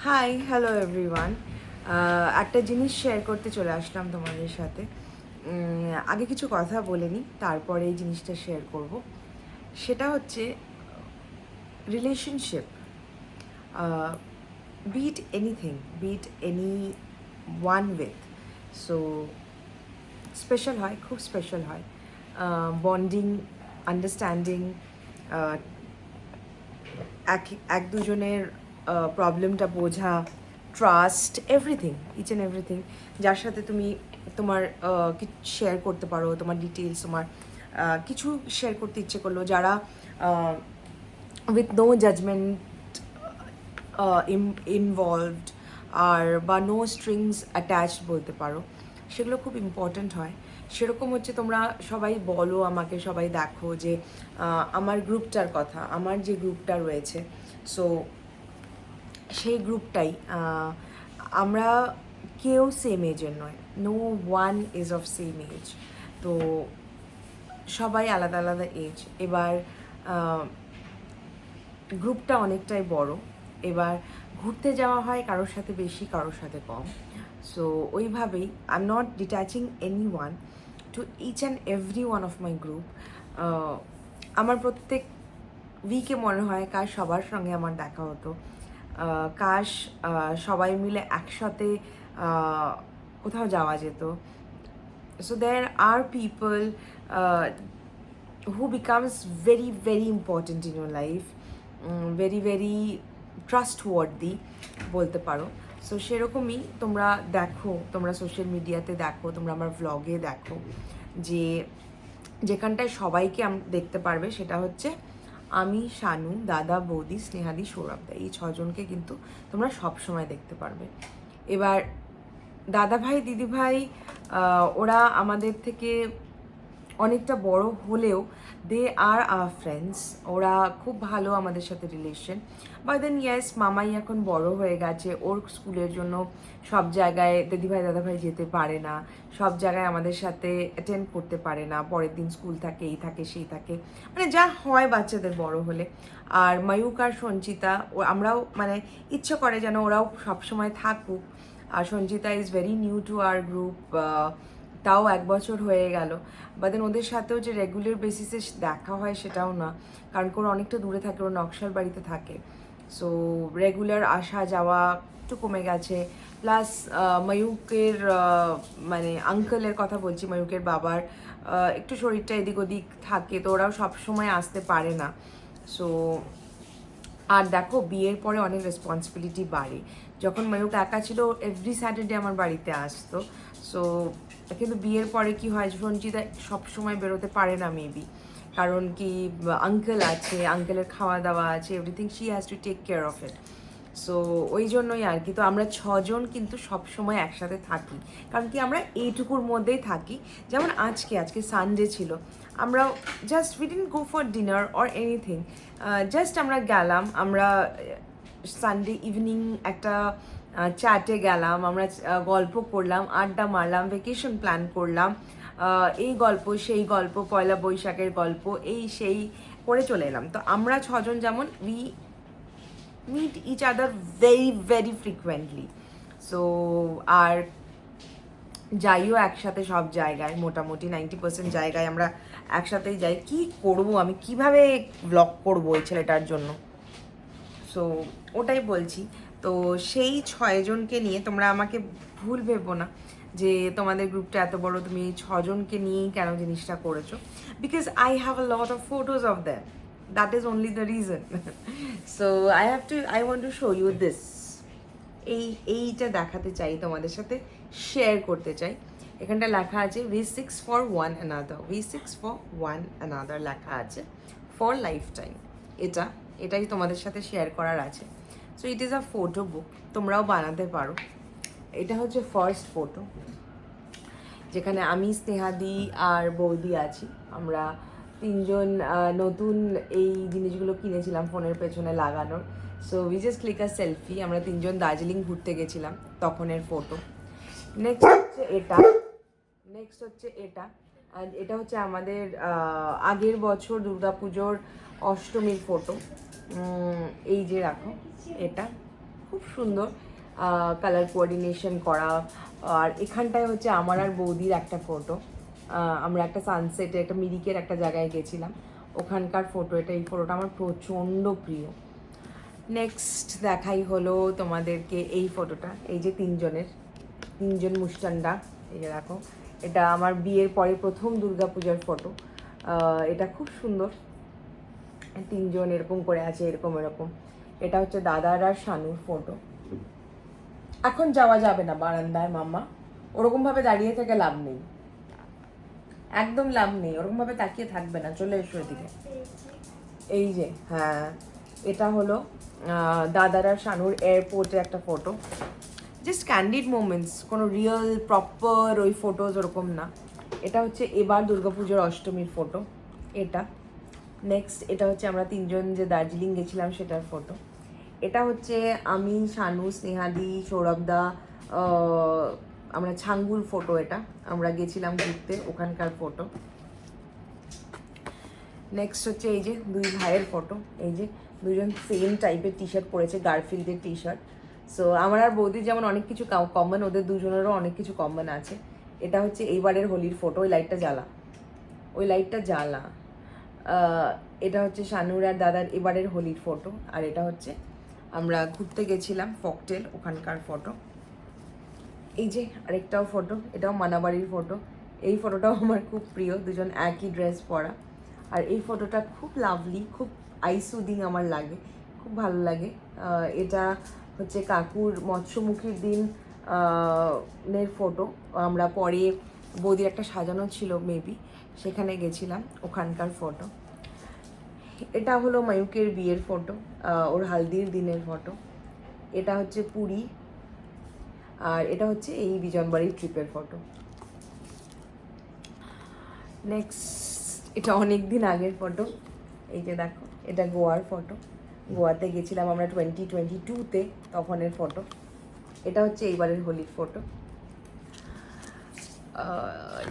Hi hello everyone. একটা জিনিস share করতে চলে আসলাম তোমাদের সাথে। আগে কিছু কথা বলে নিই, তারপরে এই জিনিসটা শেয়ার করব। সেটা হচ্ছে relationship, be it anything, be it any one with, so special হয়, খুব স্পেশাল হয়। বন্ডিং, আন্ডারস্ট্যান্ডিং, এক এক দুজনের প্রবলেমটা বোঝা, trust, everything, each and everything. যার সাথে তুমি তোমার শেয়ার করতে পারো, তোমার ডিটেলস, তোমার কিছু শেয়ার করতে ইচ্ছে করলো, যারা উইথ নো জাজমেন্ট ইনভলভড আর বা নো স্ট্রিংস অ্যাটাচড বলতে পারো, সেগুলো খুব ইম্পর্ট্যান্ট হয়। সেরকম হচ্ছে তোমরা সবাই বলো আমাকে, সবাই দেখো যে আমার গ্রুপটার কথা, আমার যে গ্রুপটা রয়েছে, সো সেই গ্রুপটাই আমরা কেউ সেম এজের নয়, no one is of same age. তো সবাই আলাদা আলাদা এজ। এবার গ্রুপটা অনেকটাই বড়। এবার ঘুরতে যাওয়া হয় কারোর সাথে বেশি, কারোর সাথে কম। সো ওইভাবেই I am not detaching any one to each and every one of my group. আমার প্রত্যেক উইকে মনে হয় কাশ সবার সঙ্গে আমার দেখা হতো, কাশ সবাই মিলে একসাথে কোথাও যাওয়া যেত। So there are people who becomes very very important in your life, very very trustworthy বলতে পারো। সো সেরকমই তোমরা দেখো, তোমরা সোশ্যাল মিডিয়াতে দেখো, তোমরা আমার ভ্লগে দেখো, যে যেখানটায় সবাইকে দেখতে পারবে সেটা হচ্ছে আমি, শানু, দাদা, বৌদি, স্নেহাদি, সৌরভদা, এই ছজনকে কিন্তু তোমরা সবসময় দেখতে পারবে। এবার দাদা ভাই, দিদি ভাই, ওরা আমাদের থেকে অনেকটা বড় হলেও দে আর আওয়ার ফ্রেন্ডস। ওরা খুব ভালো আমাদের সাথে রিলেশন। বাট দেন ইয়েস, মামাই এখন বড় হয়ে গেছে, ওর স্কুলের জন্য সব জায়গায় দিদিভাই দাদাভাই যেতে পারে না, সব জায়গায় আমাদের সাথে অ্যাটেন্ড করতে পারে না, পরের দিন স্কুল থাকে, এই থাকে সেই থাকে, মানে যা হয় বাচ্চাদের বড় হলে। আর মায়ুক আর সঞ্চিতা, আমরাও মানে ইচ্ছে করে যেন ওরাও সবসময় থাকুক। আর Sanchita is very new to our group, তাও 1 বছর হয়ে গেল। বা দেন ওদের সাথেও যে রেগুলার বেসিসে দেখা হয় সেটাও না, কারণ ওরা অনেকটা দূরে থাকে, ওরা নকশাল বাড়িতে থাকে। সো রেগুলার আসা যাওয়া একটু কমে গেছে। প্লাস ময়ূকের মানে আঙ্কেলের কথা বলছি, ময়ূকের বাবার একটু শরীরটা এদিক ওদিক থাকে, তো ওরাও সবসময় আসতে পারে না। সো আর দেখো, বিয়ের পরে অনেক রেসপন্সিবিলিটি বাড়ে। যখন ময়ূক একা ছিল, এভরি স্যাটারডে আমার বাড়িতে আসতো। সো কিন্তু বিয়ের পরে কি হয়, সঞ্চিতা সবসময় বেরোতে পারে না মেবি, কারণ কি আঙ্কেল আছে, আঙ্কেলের খাওয়া দাওয়া আছে, everything she has to take care of it. So ওই জন্যই আর কি। তো আমরা ছজন কিন্তু সবসময় একসাথে থাকি, কারণ কি আমরা এইটুকুর মধ্যেই থাকি। যেমন আজকে সানডে ছিল, আমরা just we didn't go for dinner or anything, just আমরা গেলাম, আমরা সানডে ইভিনিং একটা চ্যাটে গেলাম, আমরা গল্প করলাম, আড্ডা মারলাম, ভেকেশন প্ল্যান করলাম, এই গল্প সেই গল্প, পয়লা বৈশাখের গল্প, এই সেই করে চলে এলাম। তো আমরা ছজন যেমন we meet each other very very frequently. So আর যাইও একসাথে সব জায়গায়, মোটামুটি 90% জায়গায় আমরা একসাথেই যাই। কি করব আমি, কিভাবে ব্লগ করবো এই ছেলেটার জন্য? সো ওটাই বলছি। তো সেই 6জনকে নিয়ে তোমরা আমাকে ভুল ভেবো না যে তোমাদের গ্রুপটা এত বড়, তুমি এই 6জনকে নিয়েই কেন জিনিসটা করেছো। Because I have a lot of photos of them, that is only the reason. So I want to show you this. এইটা দেখাতে চাই, তোমাদের সাথে শেয়ার করতে চাই। এখানটা লেখা আছে V6 for one another, V6 for one another লেখা আছে, ফর লাইফ টাইম। এটাই তোমাদের সাথে শেয়ার করার আছে। So it is a photo book, তোমরাও বানাতে পারো। এটা হচ্ছে ফার্স্ট ফটো, যেখানে আমি, স্নেহাদি আর বৌদি আছি। আমরা 3জন নতুন এই জিনিসগুলো কিনেছিলাম ফোনের পেছনে লাগানোর। So we just click a selfie. আমরা 3জন দার্জিলিং ঘুরতে গেছিলাম, তখনের ফটো। নেক্সট হচ্ছে এটা আর এটা হচ্ছে আমাদের আগের বছর দুর্গাপুজোর অষ্টমীর ফটো। এই যে রাখো, এটা খুব সুন্দর কালার কোঅর্ডিনেশন করা। আর এখানটায় হচ্ছে আমার আর বৌদির একটা ফটো, আমরা একটা সানসেটে একটা মিরিকের একটা জায়গায় গেছিলাম, ওখানকার ফটো এটা। এই ফটোটা আমার প্রচণ্ড প্রিয়। নেক্সট দেখাই হলো তোমাদেরকে এই ফটোটা, এই যে তিনজন মুস্টান্ডা, এই যে দেখো, এটা আমার বিয়ের পরে প্রথম দুর্গাপূজার ফটো। এটা খুব সুন্দর, তিনজন এরকম করে আছে, এরকম এরকম। এটা হচ্ছে দাদার আর শানুর ফটো। এখন যাওয়া যাবে না বারান্দায় মাম্মা, ওরকমভাবে দাঁড়িয়ে থেকে লাভ নেই, একদম লাভ নেই, ওরকমভাবে তাকিয়ে থাকবে না, চলে এসো এদিকে। এই যে হ্যাঁ, এটা হলো দাদার আর শানুর এয়ারপোর্টে একটা ফটো, জাস্ট ক্যান্ডিড মোমেন্টস, কোনো রিয়েল প্রপার ওই ফটোজ ওরকম না। এটা হচ্ছে এবার দুর্গাপুজোর অষ্টমীর ফটো এটা। নেক্সট এটা হচ্ছে আমরা তিনজন যে দার্জিলিং গেছিলাম সেটার ফটো। এটা হচ্ছে আমি, শানু, স্নেহাদি, সৌরভদা, আমরা ছাঙ্গুর ফটো। এটা আমরা গেছিলাম ঘুরতে, ওখানকার ফটো। নেক্সট হচ্ছে এই যে দুই ভাইয়ের ফটো, এই যে দুজন সেম টাইপের টি শার্ট পরেছে, গার্ফিল্ডের টি শার্ট। সো আমার আর বৌদির যেমন অনেক কিছু কমন, ওদের দুজনেরও অনেক কিছু কমন আছে। এটা হচ্ছে এইবারের হোলির ফটো, ওই লাইটটা জ্বালা। এটা হচ্ছে শানুর আর দাদার এবারের হোলির ফটো। আর এটা হচ্ছে আমরা ঘুরতে গেছিলাম ফকটেল, ওখানকার ফটো। এই যে আরেকটাও ফটো, এটাও মানাবাড়ির ফটো। এই ফটোটাও আমার খুব প্রিয়, দুজন একই ড্রেস পরা। আর এই ফটোটা খুব লাভলি, খুব আইসুদিং আমার লাগে, খুব ভালো লাগে। এটা হচ্ছে কাকুর মৎস্যমুখীর দিন এর ফটো। আমরা পরে বৌদির একটা সাজানো ছিল মেবি, সেখানে গেছিলাম, ওখানকার ফটো। এটা হলো ময়ূকের বিয়ের ফটো, ওর হালদির দিনের ফটো। এটা হচ্ছে পুরী, আর এটা হচ্ছে এই বিজনবাড়ির ট্রিপের ফটো। নেক্সট এটা অনেক দিন আগের ফটো, এই যে দেখো, এটা গোয়ার ফটো। গোয়াতে গেছিলাম আমরা 2022-তে, তখনের ফটো। এটা হচ্ছে এইবারের হোলির ফটো।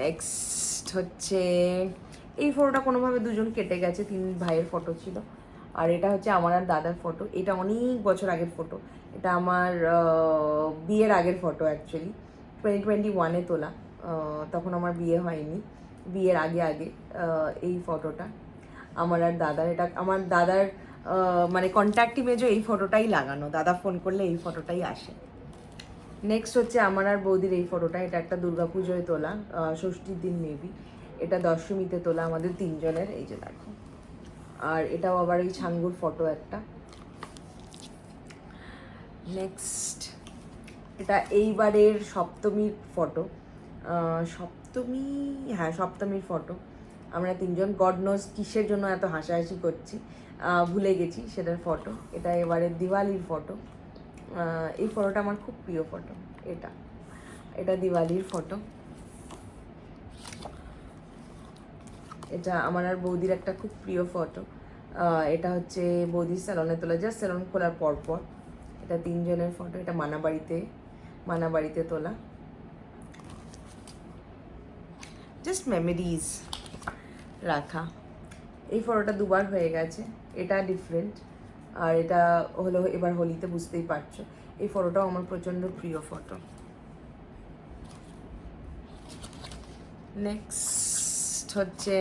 নেক্সট হচ্ছে এই ফটোটা কোনোভাবে দুজন কেটে গেছে, তিন ভাইয়ের ফটো ছিল। আর এটা হচ্ছে আমার আর দাদার ফটো, এটা অনেক বছর আগের ফটো। এটা আমার বিয়ের আগের ফটো, অ্যাকচুয়ালি 2021-এ তোলা, তখন আমার বিয়ে হয়নি, বিয়ের আগে এই ফটোটা আমার আর দাদার। এটা আমার দাদার মানে কন্ট্যাক্ট ইমেজও এই ফটোটাই লাগানো, দাদা ফোন করলে এই ফটোটাই আসে। নেক্সট হচ্ছে আমার আর বৌদির এই ফটোটা, এটা একটা দুর্গাপুজোয় তোলা, ষষ্ঠীর দিন মেবি। এটা দশমীতে তোলা আমাদের তিনজনের, এই যে দেখো। আর এটাও আবার ওই ছাঙ্গুর ফটো একটা। নেক্সট এটা এইবারের সপ্তমীর ফটো, সপ্তমীর ফটো। আমরা তিনজন গড নোজ কিসের জন্য এত হাসাহাসি করছি, ভুলে গেছি সেটার ফটো। এটা এবারের দিওয়ালির ফটো। এই ফটোটা আমার খুব প্রিয় ফটো, এটা দিওয়ালির ফটো। এটা আমার আর বৌদির একটা খুব প্রিয় ফটো। এটা হচ্ছে বৌদির স্যালনে তোলা, জাস্ট স্যালন খোলার পর। এটা তিনজনের ফটো, এটা মানাবাড়িতে তোলা। জাস্ট মেমোরিজ রাখা। এই ফটোটা দুবার হয়ে গেছে, এটা ডিফারেন্ট। আর এটা হলো এবার হোলিতে, বুঝতেই পারছো। এই ফটোটাও আমার প্রচণ্ড প্রিয় ফটো। নেক্সট হচ্ছে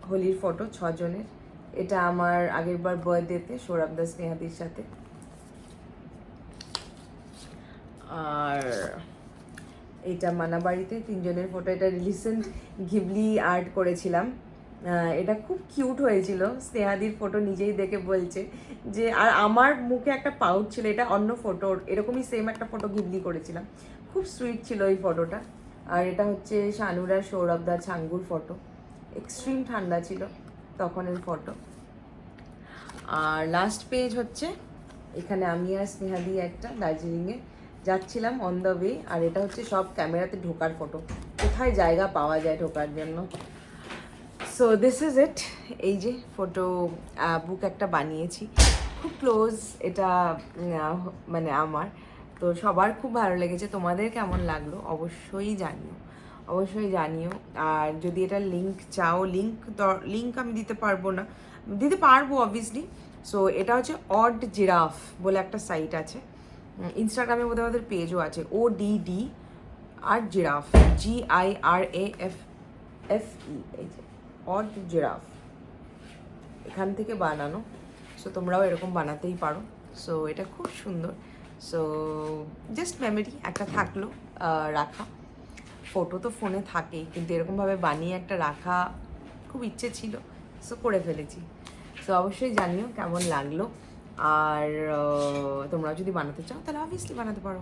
হোলির ফটো 6 জনের। এটা আমার আগের বার বার্থডেতে সৌরভদা স্নেহাদির সাথে। আর এটা মানাবাড়িতে তিনজনের ফটো, এটা রিসেন্ট ঘিবলি আর্ট করেছিলাম। এটা খুব কিউট হয়েছিল, স্নেহাদির ফটো নিজেই দেখে বলছে যে, আর আমার মুখে একটা পাউচ ছিল, এটা অন্য ফটো, এরকমই সেম একটা ফটো ঘিবলি করেছিলাম, খুব সুইট ছিল এই ফটোটা। আর এটা হচ্ছে শানুরা সৌরভদার ছাঙ্গুর ফটো, এক্সট্রিম ঠান্ডা ছিল তখনের ফটো। আর লাস্ট পেজ হচ্ছে এখানে আমি আর স্নেহাদি একটা দার্জিলিংয়ে যাচ্ছিলাম অন দ্য ওয়ে। আর এটা হচ্ছে সব ক্যামেরাতে ঢোকার ফটো, কোথায় জায়গা পাওয়া যায় ঢোকার জন্য। So this is it. এই যে ফটো বুক একটা বানিয়েছি, খুব ক্লোজ এটা, মানে আমার তো সবার খুব ভালো লেগেছে। তোমাদের কেমন লাগলো অবশ্যই জানিও। আর যদি এটা লিঙ্ক চাও, লিঙ্ক আমি দিতে পারবো না, দিতে পারবো অবভিয়াসলি। সো এটা হচ্ছে অড জিরাফ বলে একটা সাইট আছে, ইনস্টাগ্রামে বোধহয় ওদের পেজও আছে, ODD আর জিরাফ, GIRAFFE, এই যে অড জিরাফ, এখান থেকে বানানো। সো তোমরাও এরকম বানাতেই পারো। সো এটা খুব সুন্দর। সো জাস্ট মেমোরি একটা থাকলো রাখা। ফটো তো ফোনে থাকেই, কিন্তু এরকমভাবে বানিয়ে একটা রাখা খুব ইচ্ছে ছিল, সো করে ফেলেছি। সো অবশ্যই জানিও কেমন লাগলো। আর তোমরা যদি বানাতে চাও তাহলে অবভিয়াসলি বানাতে পারো।